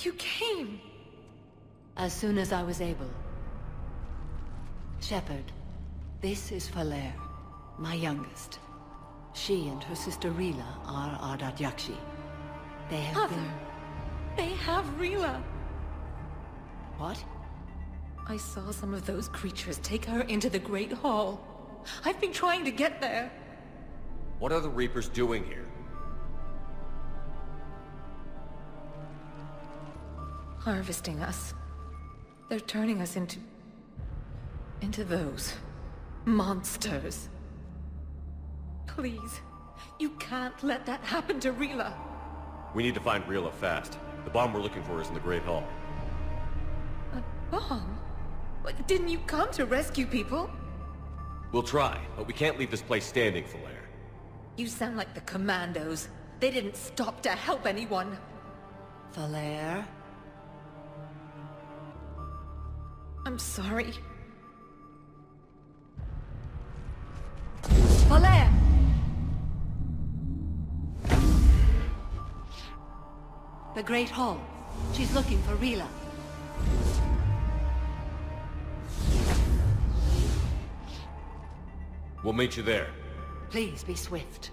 You came! As soon as I was able. Shepherd, this is Falere, my youngest. She and her sister Rila are Ardat-yakshi. They have been... They have Rila! What? I saw some of those creatures take her into the Great Hall. I've been trying to get there. What are the Reapers doing here? Harvesting us. They're turning us into those monsters. Please, you can't let that happen to Rila. We need to find Rila fast. The bomb we're looking for is in the Great Hall. A bomb? What, didn't you come to rescue people? We'll try, but we can't leave this place standing, Falere. You sound like the Commandos. They didn't stop to help anyone. Falere? I'm sorry. Falere! The Great Hall. She's looking for Rila. We'll meet you there. Please be swift.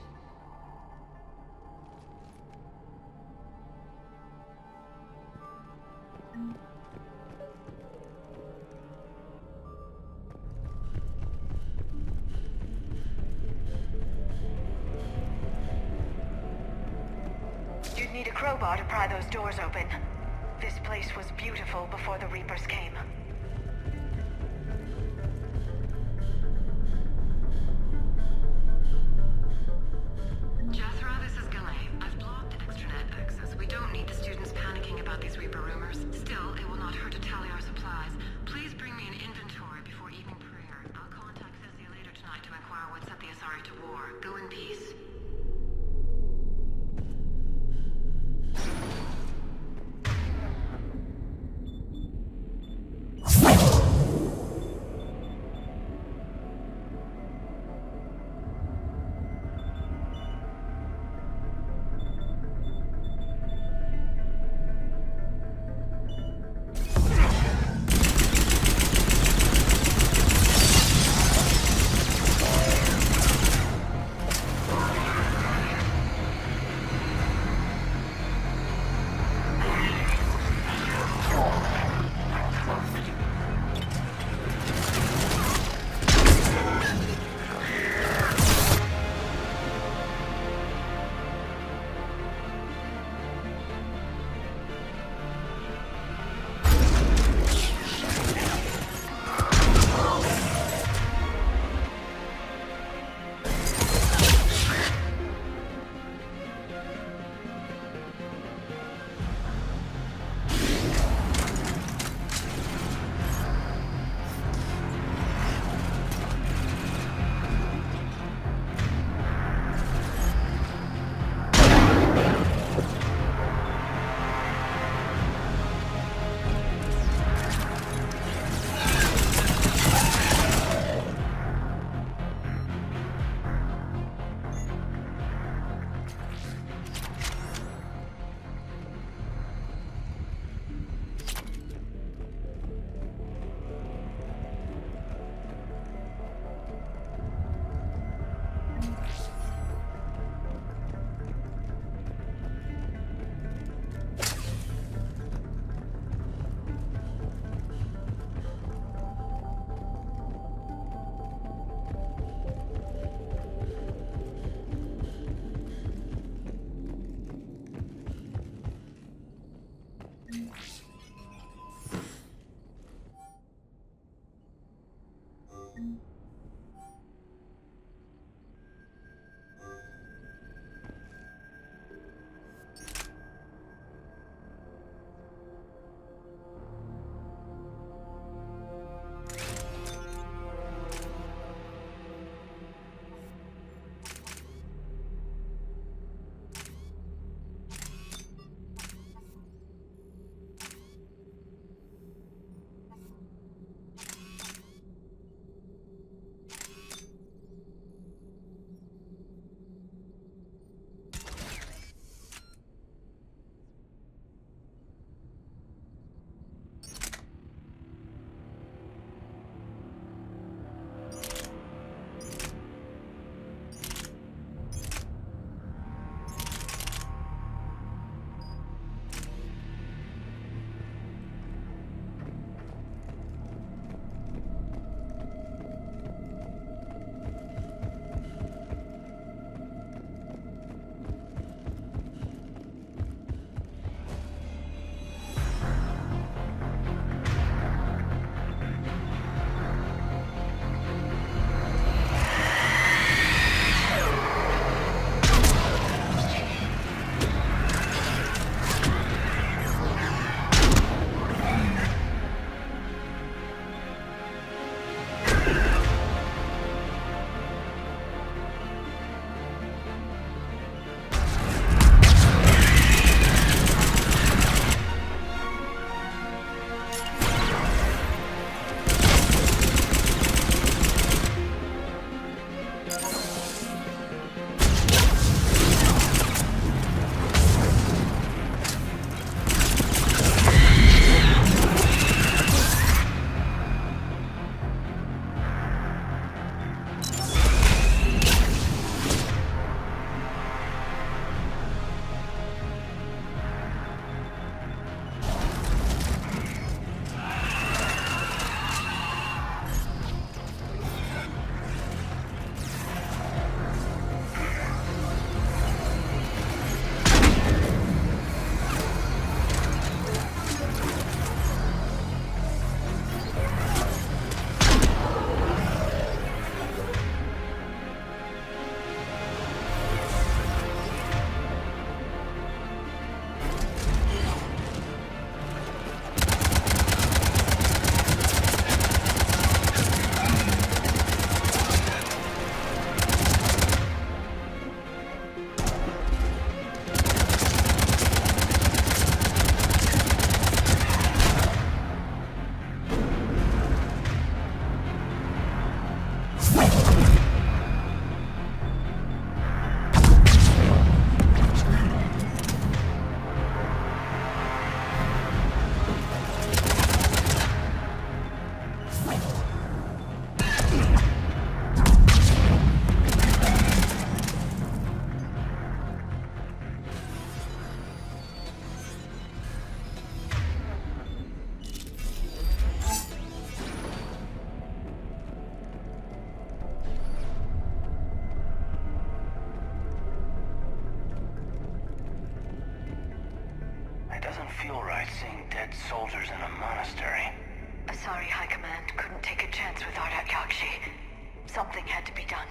You'd need a crowbar to pry those doors open. This place was beautiful before the Reapers came. Jethro, this is Galay. I've blocked extranet access. We don't need the students panicking about these Reaper rumors. Still, it will not hurt to tally our supplies. Please bring me an inventory before evening prayer. I'll contact Cynthia later tonight to inquire what set the Asari to war. Go in peace. feel right seeing dead soldiers in a monastery. Asari High Command couldn't take a chance with Ardat-yakshi. Something had to be done.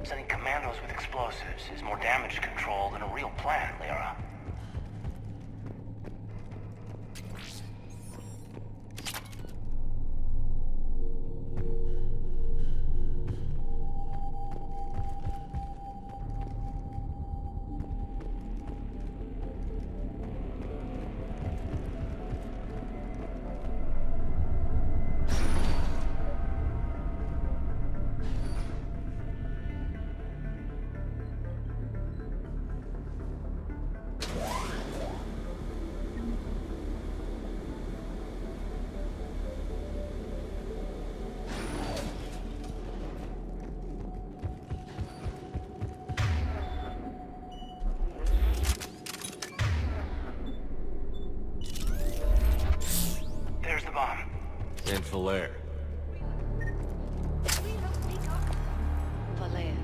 Sending commandos with explosives is more damage control than a real plan, Lyra. There's the bomb. And Falair. Falair,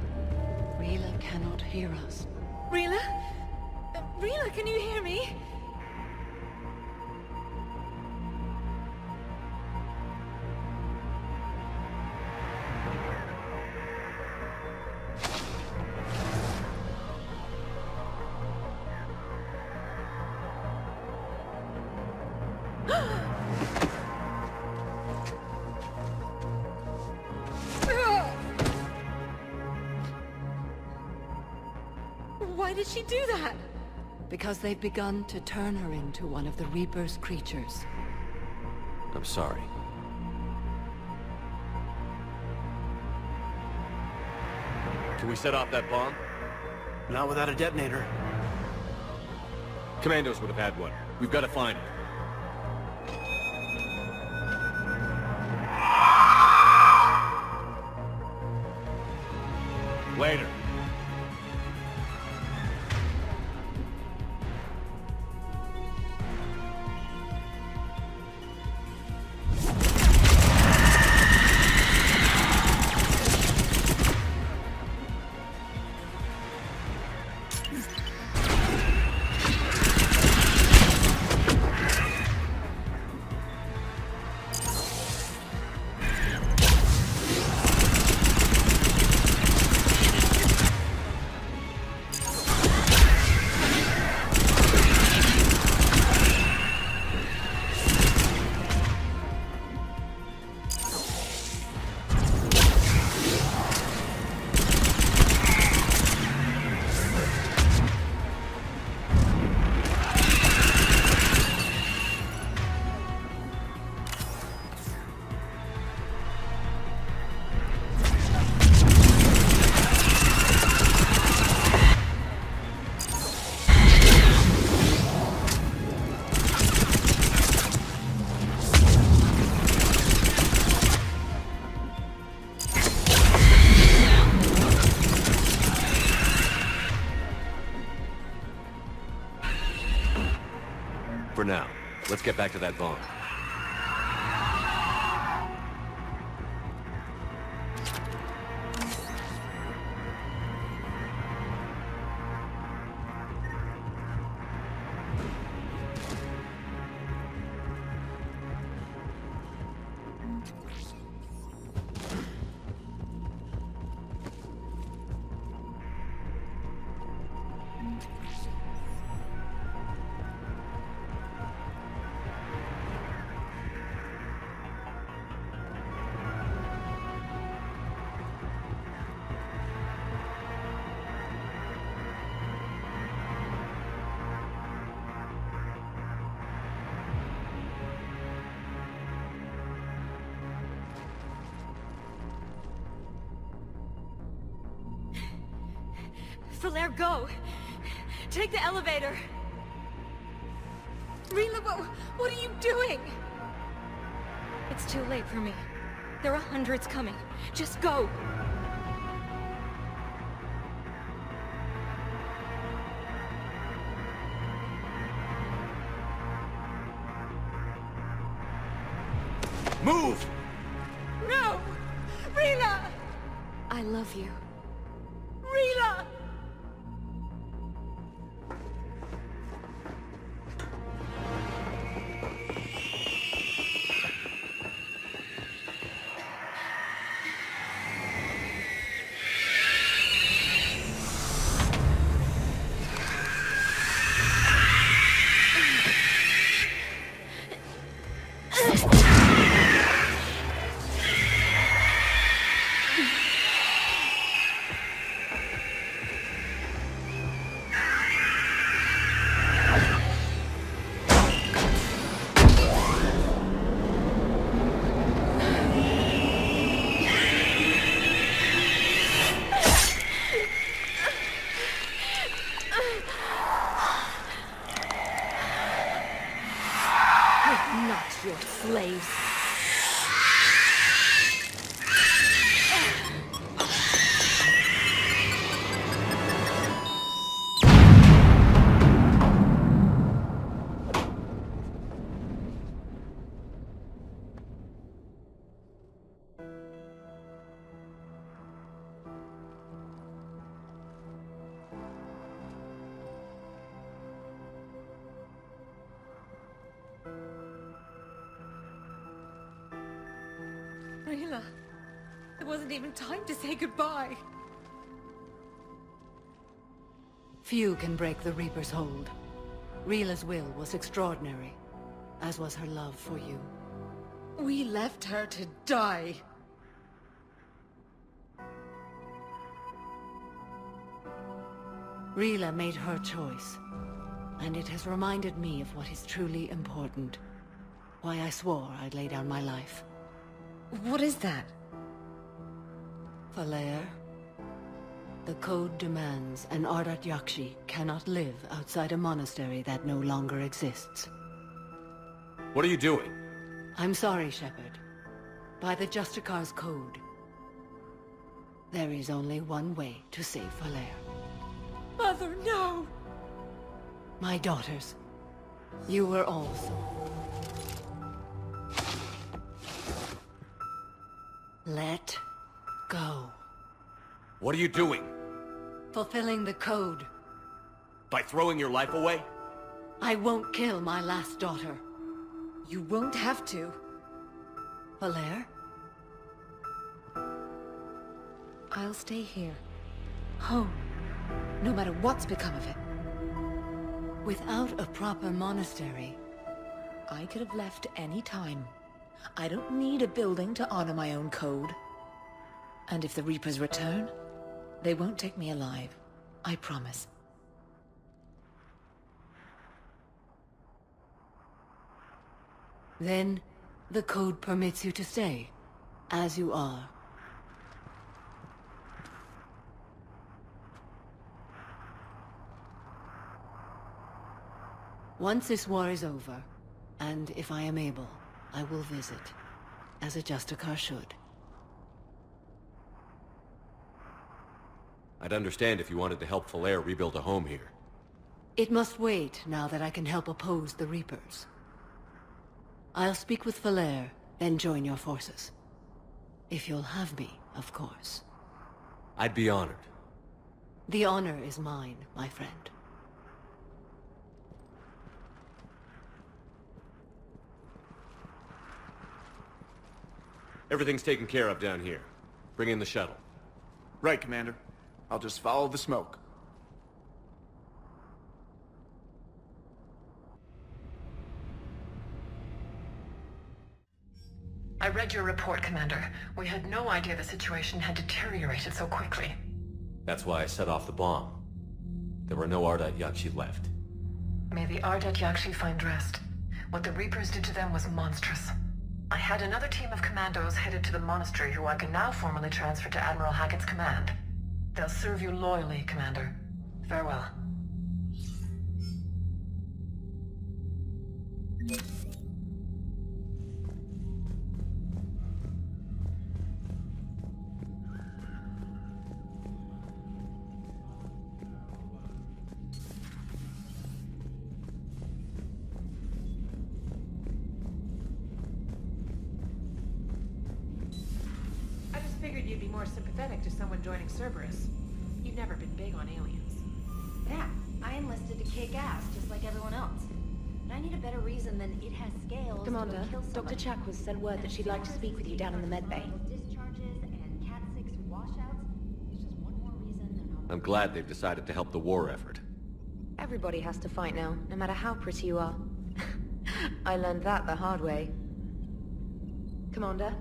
Rila cannot hear us. Rila? Rila, can you hear me? Why did she do that? Because they've begun to turn her into one of the Reaper's creatures. I'm sorry. Can we set off that bomb? Not without a detonator. Commandos would have had one. We've got to find it. Later. For now, let's get back to that bomb. Falair, go! Take the elevator! Rila, what are you doing? It's too late for me. There are hundreds coming. Just go! Move! No! Rila! I love you. Rila! not your slaves. Rila, there wasn't even time to say goodbye. Few can break the Reaper's hold. Rila's will was extraordinary, as was her love for you. We left her to die. Rila made her choice, and it has reminded me of what is truly important. Why I swore I'd lay down my life. What is that? Falair, the code demands an Ardat-yakshi cannot live outside a monastery that no longer exists. What are you doing? I'm sorry, Shepherd. By the Justicar's code, there is only one way to save Falair. Mother, no! My daughters, you were also. Let go. What are you doing? Fulfilling the code. By throwing your life away? I won't kill my last daughter. You won't have to. Falair? I'll stay here. Home. No matter what's become of it. Without a proper monastery, I could have left any time. I don't need a building to honor my own code. And if the Reapers return, they won't take me alive. I promise. then the code permits you to stay, as you are. Once this war is over, and if I am able, I will visit, as a Justicar should. I'd understand if you wanted to help Falair rebuild a home here. It must wait now that I can help oppose the Reapers. I'll speak with Falair, then join your forces. If you'll have me, of course. I'd be honored. The honor is mine, my friend. Everything's taken care of down here. Bring in the shuttle. Right, Commander. I'll just follow the smoke. I read your report, Commander. We had no idea the situation had deteriorated so quickly. That's why I set off the bomb. There were no Ardat-yakshi left. May the Ardat-yakshi find rest. What the Reapers did to them was monstrous. I had another team of commandos headed to the monastery who I can now formally transfer to Admiral Hackett's command. They'll serve you loyally, Commander. Farewell. I just figured you'd be more sympathetic to someone joining Cerberus. You've never been big on aliens. Yeah, I enlisted to kick ass, just like everyone else. But I need a better reason than it has scales. Commander, to kill Dr. someone. Chakwas sent word that she'd like to speak with you down in the med bay. Discharges and Cat 6 washouts. It's just one more reason they're not. I'm glad they've decided to help the war effort. Everybody has to fight now, no matter how pretty you are. I learned that the hard way. Commander?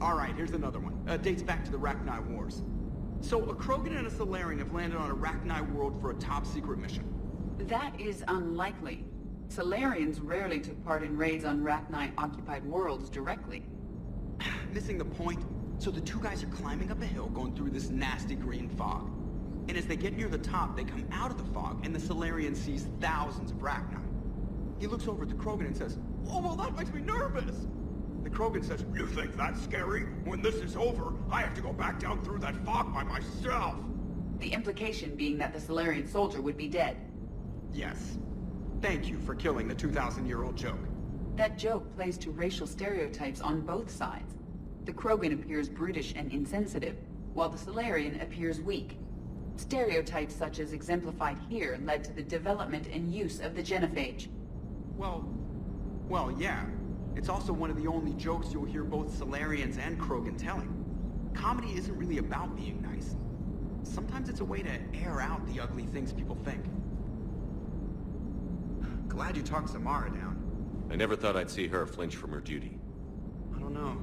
Alright, here's another one. Dates back to the Rachni Wars. So, a Krogan and a Salarian have landed on a Rachni world for a top-secret mission. That is unlikely. Salarians rarely took part in raids on Rachni-occupied worlds directly. Missing the point? So the two guys are climbing up a hill going through this nasty green fog. And as they get near the top, they come out of the fog, and the Salarian sees thousands of Rachni. He looks over at the Krogan and says, "Oh, well, that makes me nervous!" The Krogan says, "You think that's scary? When this is over, I have to go back down through that fog by myself!" The implication being that the Salarian soldier would be dead. Yes. Thank you for killing the 2,000-year-old joke. That joke plays to racial stereotypes on both sides. The Krogan appears brutish and insensitive, while the Salarian appears weak. Stereotypes such as exemplified here led to the development and use of the genophage. Well, yeah. It's also one of the only jokes you'll hear both Salarians and Krogan telling. Comedy isn't really about being nice. Sometimes it's a way to air out the ugly things people think. Glad you talked Samara down. I never thought I'd see her flinch from her duty. I don't know.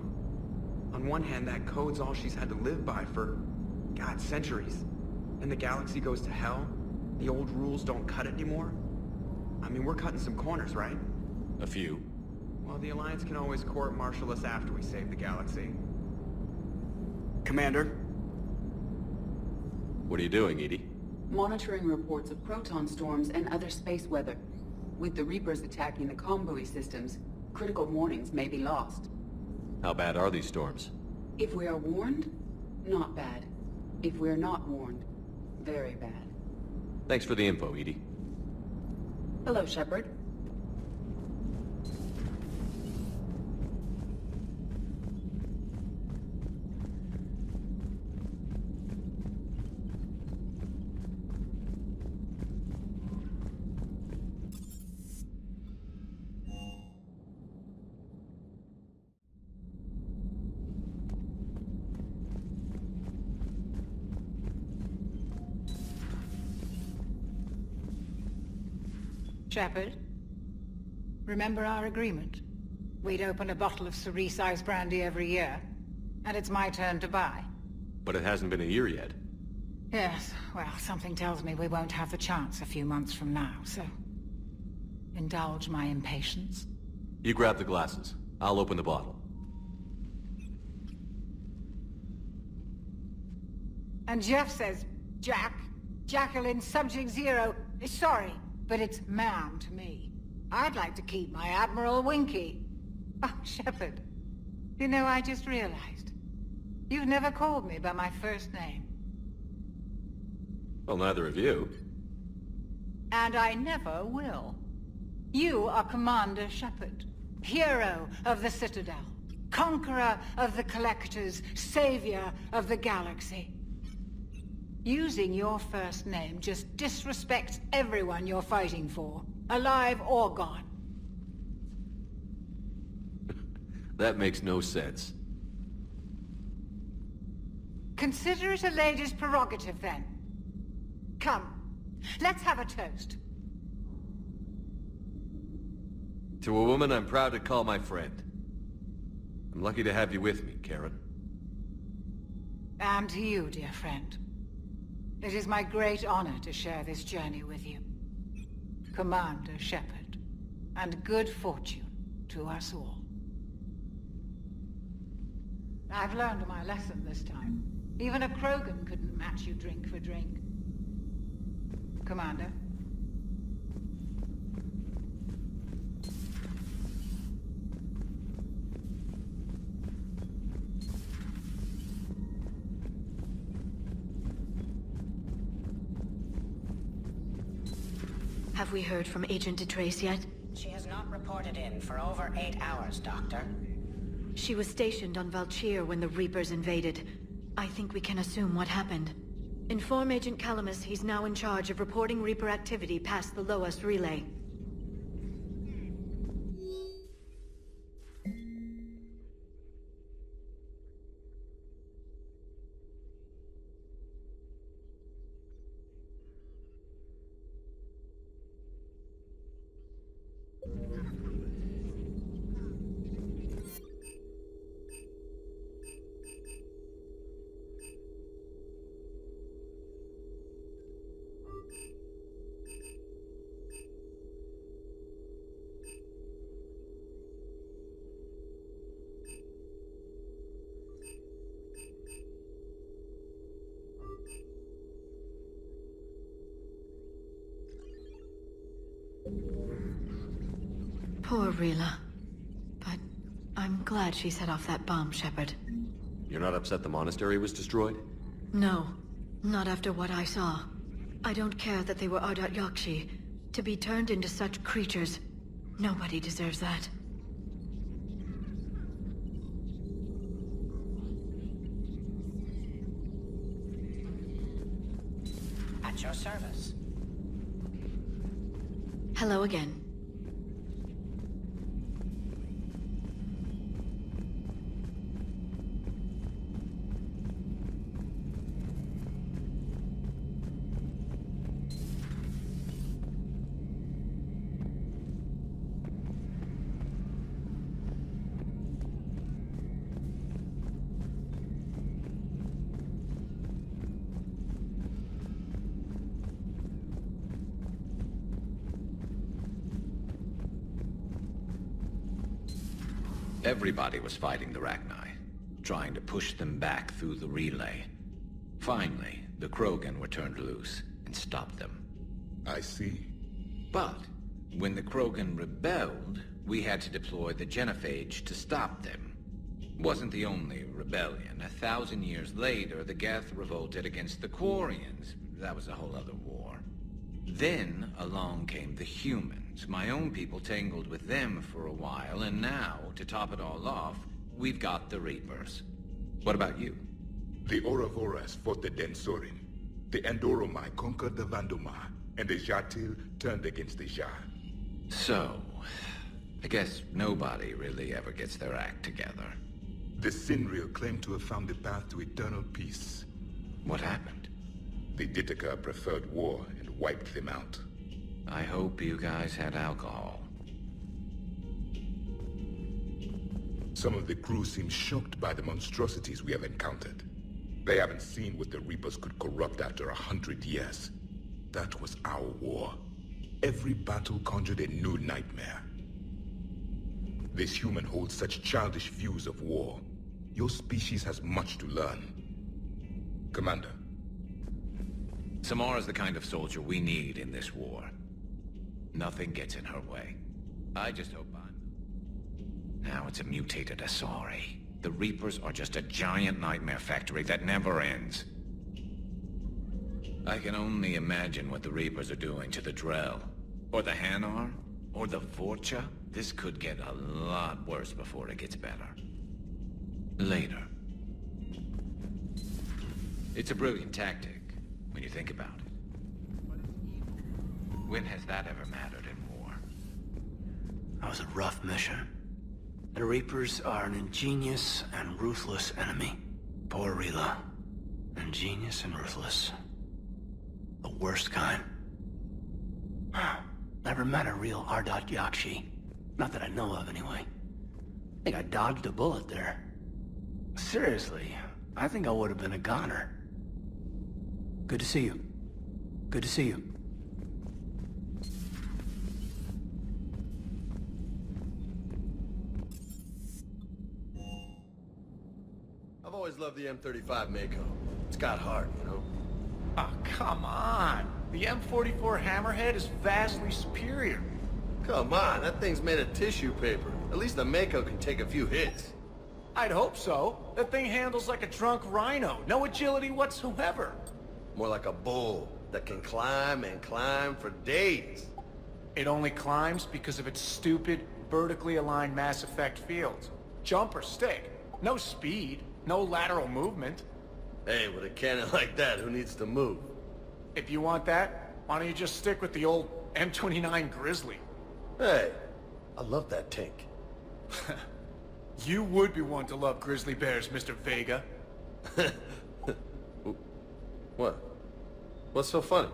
On one hand, that code's all she's had to live by for, God, centuries. And the galaxy goes to hell. The old rules don't cut it anymore. I mean, we're cutting some corners, right? A few. Well, the Alliance can always court-martial us after we save the galaxy. Commander? What are you doing, Edie? Monitoring reports of proton storms and other space weather. With the Reapers attacking the comm systems, critical warnings may be lost. How bad are these storms? If we are warned, not bad. If we're not warned, very bad. Thanks for the info, Edie. Hello, Shepard. Shepard, remember our agreement? We'd open a bottle of cerise ice brandy every year, and it's my turn to buy. But it hasn't been a year yet. Yes, well, something tells me we won't have the chance a few months from now, so... indulge my impatience. You grab the glasses. I'll open the bottle. And Jeff says, Jacqueline Subject Zero is sorry, but it's ma'am to me. I'd like to keep my Admiral Winky. Oh, Shepard, you know, I just realized. You've never called me by my first name. Well, neither of you. And I never will. You are Commander Shepard, hero of the Citadel, conqueror of the Collectors, savior of the galaxy. Using your first name just disrespects everyone you're fighting for, alive or gone. That makes no sense. Consider it a lady's prerogative, then. Come, let's have a toast. To a woman I'm proud to call my friend. I'm lucky to have you with me, Karen. And to you, dear friend. It is my great honor to share this journey with you. Commander Shepard, and good fortune to us all. I've learned my lesson this time. Even a Krogan couldn't match you drink for drink. Commander? Have we heard from Agent DeTrace yet? She has not reported in for over 8 hours, Doctor. She was stationed on Valchir when the Reapers invaded. I think we can assume what happened. Inform Agent Calamus he's now in charge of reporting Reaper activity past the Loas relay. Rila. But I'm glad she set off that bomb, Shepard. You're not upset the monastery was destroyed? No, not after what I saw. I don't care that they were Ardat-yakshi. To be turned into such creatures, nobody deserves that. At your service. Hello again. Everybody was fighting the Rachni, trying to push them back through the relay. Finally, the Krogan were turned loose and stopped them. I see. But when the Krogan rebelled, we had to deploy the genophage to stop them. Wasn't the only rebellion. 1,000 years later, the Geth revolted against the Quarians. That was a whole other war. Then along came the humans. My own people tangled with them for a while, and now, to top it all off, we've got the Reapers. What about you? The Ouroboros fought the Densorin. The Andoromai conquered the Vandomai, and the Jatil turned against the Jar. So, I guess nobody really ever gets their act together. The Sinreal claimed to have found the path to eternal peace. What happened? The Ditaka preferred war and wiped them out. I hope you guys had alcohol. Some of the crew seem shocked by the monstrosities we have encountered. They haven't seen what the Reapers could corrupt after 100 years. That was our war. Every battle conjured a new nightmare. This human holds such childish views of war. Your species has much to learn. Commander. Samara's the kind of soldier we need in this war. Nothing gets in her way. I just hope Now it's a mutated Asari. The Reapers are just a giant nightmare factory that never ends. I can only imagine what the Reapers are doing to the Drell. Or the Hanar. Or the Vorcha. This could get a lot worse before it gets better. Later. It's a brilliant tactic, when you think about it. When has that ever mattered in war? That was a rough mission. The Reapers are an ingenious and ruthless enemy. Poor Rila. Ingenious and ruthless. The worst kind. Never met a real Ardat-yakshi. Not that I know of, anyway. I think I dodged a bullet there. Seriously, I think I would have been a goner. Good to see you. Good to see you. I've always loved the M35 Mako. It's got heart, you know? Oh, come on! The M44 Hammerhead is vastly superior. Come on, that thing's made of tissue paper. At least the Mako can take a few hits. I'd hope so. That thing handles like a drunk rhino. No agility whatsoever. More like a bull that can climb and climb for days. It only climbs because of its stupid, vertically aligned mass effect fields. Jump or stick. No speed. No lateral movement. Hey, with a cannon like that, who needs to move? If you want that, why don't you just stick with the old M29 Grizzly? Hey, I love that tank. You would be one to love grizzly bears, Mr. Vega. What? What's so funny?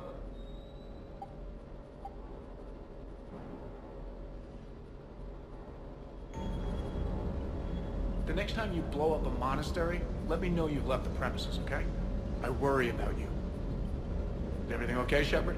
The next time you blow up a monastery, let me know you've left the premises, okay? I worry about you. Is everything okay, Shepard?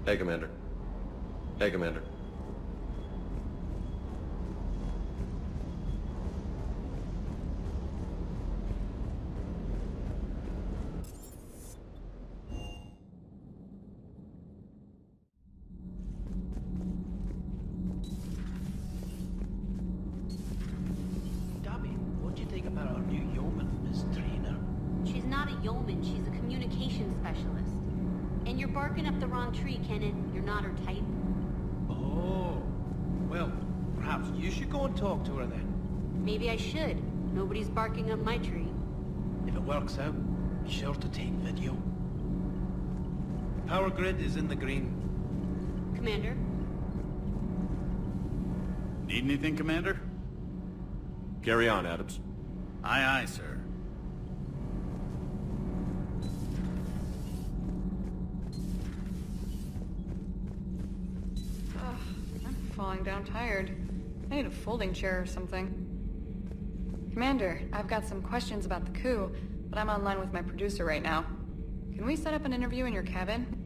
Hey, Commander. Hey, Commander. Dobby, what do you think about our new yeoman, Miss Trainer? She's not a yeoman, she's a communications specialist. And you're barking up the wrong tree, Kenan. You're not her type. Oh. Well, perhaps you should go and talk to her then. Maybe I should. Nobody's barking up my tree. If it works out, be sure to take video. Power grid is in the green. Commander? Need anything, Commander? Carry on, Adams. Aye, aye, sir. I'm falling down tired. I need a folding chair or something. Commander, I've got some questions about the coup, but I'm online with my producer right now. Can we set up an interview in your cabin?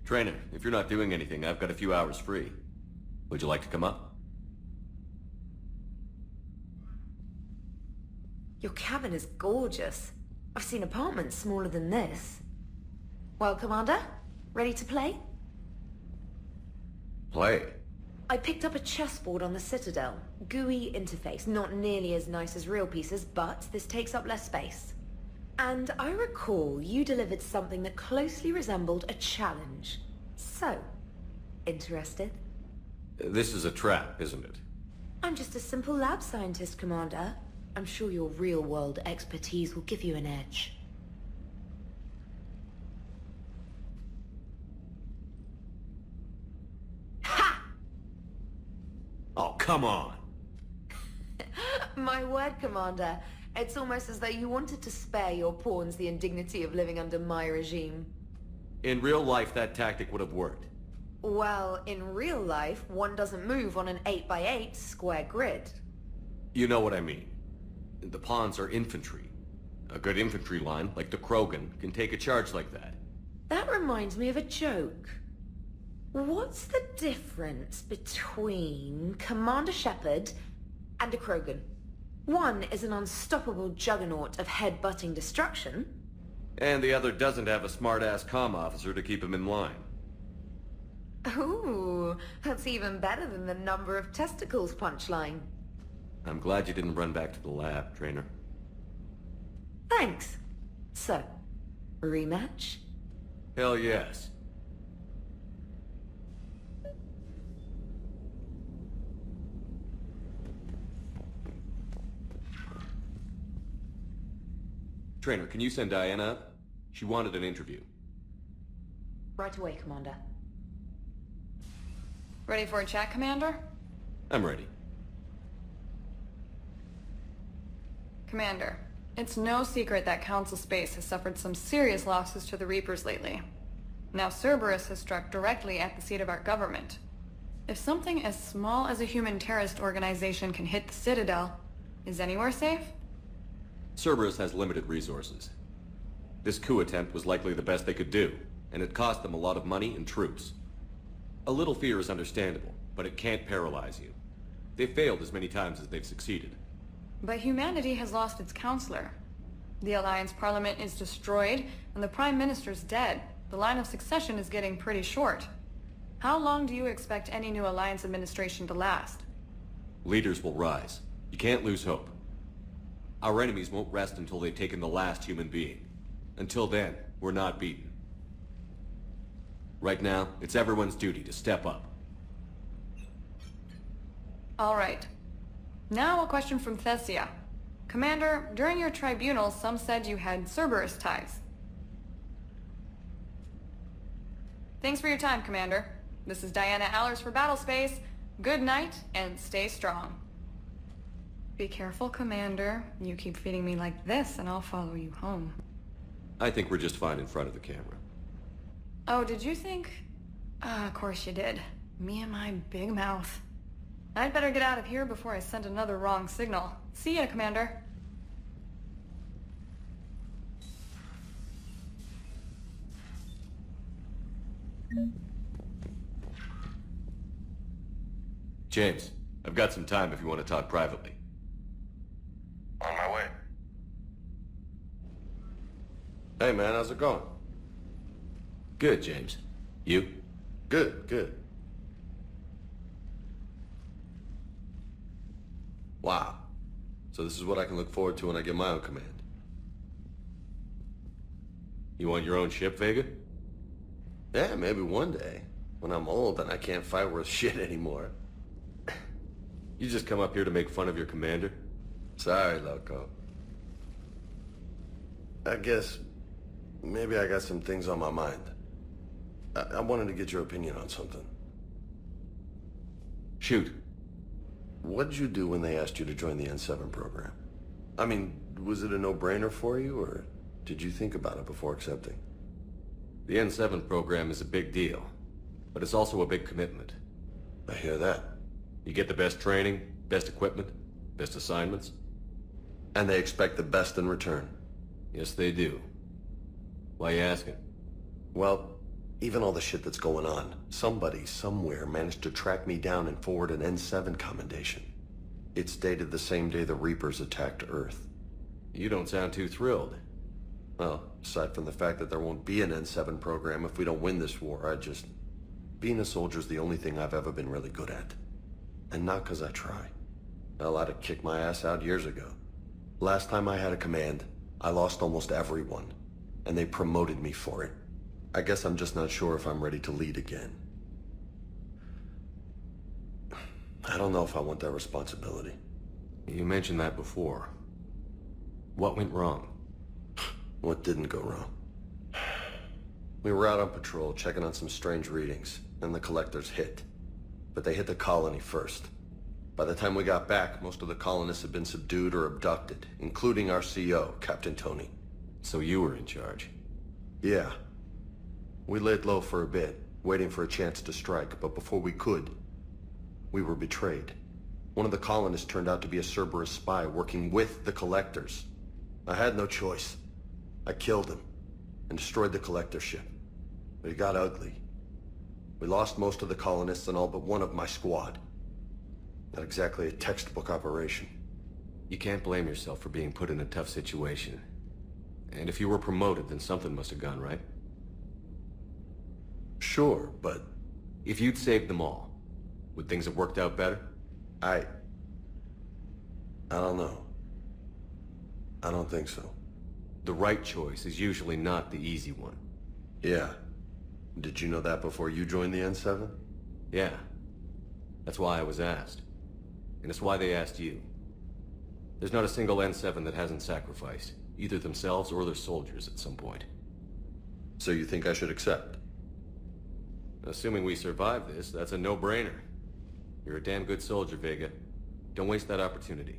Trainer, if you're not doing anything, I've got a few hours free. Would you like to come up? Your cabin is gorgeous. I've seen apartments smaller than this. Well, Commander, ready to play? Play? I picked up a chessboard on the Citadel. GUI interface, not nearly as nice as real pieces, but this takes up less space. And I recall you delivered something that closely resembled a challenge. So, interested? This is a trap, isn't it? I'm just a simple lab scientist, Commander. I'm sure your real-world expertise will give you an edge. Ha! Oh, come on! My word, Commander. It's almost as though you wanted to spare your pawns the indignity of living under my regime. In real life, that tactic would have worked. Well, in real life, one doesn't move on an 8x8 square grid. You know what I mean. The pawns are infantry. A good infantry line, like the Krogan, can take a charge like that. That reminds me of a joke. What's the difference between Commander Shepard and a Krogan? One is an unstoppable juggernaut of head-butting destruction. And the other doesn't have a smart-ass comm officer to keep him in line. Ooh, that's even better than the number of testicles punchline. I'm glad you didn't run back to the lab, Trainer. Thanks. So, rematch? Hell yes. Trainer, can you send Diana up? She wanted an interview. Right away, Commander. Ready for a chat, Commander? I'm ready. Commander, it's no secret that Council Space has suffered some serious losses to the Reapers lately. Now Cerberus has struck directly at the seat of our government. If something as small as a human terrorist organization can hit the Citadel, is anywhere safe? Cerberus has limited resources. This coup attempt was likely the best they could do, and it cost them a lot of money and troops. A little fear is understandable, but it can't paralyze you. They've failed as many times as they've succeeded. But humanity has lost its counselor. The Alliance Parliament is destroyed, and the Prime Minister's dead. The line of succession is getting pretty short. How long do you expect any new Alliance administration to last? Leaders will rise. You can't lose hope. Our enemies won't rest until they've taken the last human being. Until then, we're not beaten. Right now, it's everyone's duty to step up. All right. Now a question from Thessia. Commander, during your tribunal, some said you had Cerberus ties. Thanks for your time, Commander. This is Diana Allers for Battlespace. Good night, and stay strong. Be careful, Commander. You keep feeding me like this, and I'll follow you home. I think we're just fine in front of the camera. Oh, did you think? Of course you did. Me and my big mouth. I'd better get out of here before I send another wrong signal. See ya, Commander. James, I've got some time if you want to talk privately. On my way. Hey man, how's it going? Good, James. You? Good. Wow. So this is what I can look forward to when I get my own command. You want your own ship, Vega? Yeah, maybe one day. When I'm old and I can't fight worth shit anymore. You just come up here to make fun of your commander? Sorry, loco. I guess maybe I got some things on my mind. I wanted to get your opinion on something. Shoot. What did you do when they asked you to join the N7 program? I mean, was it a no-brainer for you, or did you think about it before accepting? The N7 program is a big deal, but it's also a big commitment. I hear that. You get the best training, best equipment, best assignments. And they expect the best in return. Yes, they do. Why you asking? Well, even all the shit that's going on, somebody somewhere managed to track me down and forward an N7 commendation. It's dated the same day the Reapers attacked Earth. You don't sound too thrilled. Well, aside from the fact that there won't be an N7 program if we don't win this war, being a soldier's the only thing I've ever been really good at. And not because I try. Hell, I'd have kicked my ass out years ago. Last time I had a command, I lost almost everyone, and they promoted me for it. I guess I'm just not sure if I'm ready to lead again. I don't know if I want that responsibility. You mentioned that before. What went wrong? What didn't go wrong? We were out on patrol, checking on some strange readings, and the collectors hit. But they hit the colony first. By the time we got back, most of the colonists had been subdued or abducted, including our CO, Captain Tony. So you were in charge? Yeah. We laid low for a bit, waiting for a chance to strike, but before we could, we were betrayed. One of the colonists turned out to be a Cerberus spy working with the collectors. I had no choice. I killed him and destroyed the collector ship. But it got ugly. We lost most of the colonists and all but one of my squad. Not exactly a textbook operation. You can't blame yourself for being put in a tough situation. And if you were promoted, then something must have gone right. Sure, but... If you'd saved them all, would things have worked out better? I don't know. I don't think so. The right choice is usually not the easy one. Yeah. Did you know that before you joined the N7? Yeah. That's why I was asked. And it's why they asked you. There's not a single N7 that hasn't sacrificed, either themselves or their soldiers at some point. So you think I should accept? Assuming we survive this, that's a no-brainer. You're a damn good soldier, Vega. Don't waste that opportunity.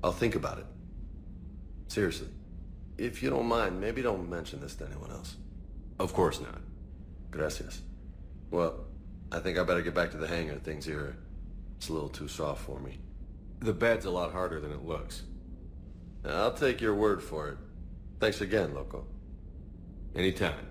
I'll think about it. Seriously. If you don't mind, maybe don't mention this to anyone else. Of course not. Gracias. Well, I think I better get back to the hangar. Things here, it's a little too soft for me. The bed's a lot harder than it looks. I'll take your word for it. Thanks again, Loco. Anytime.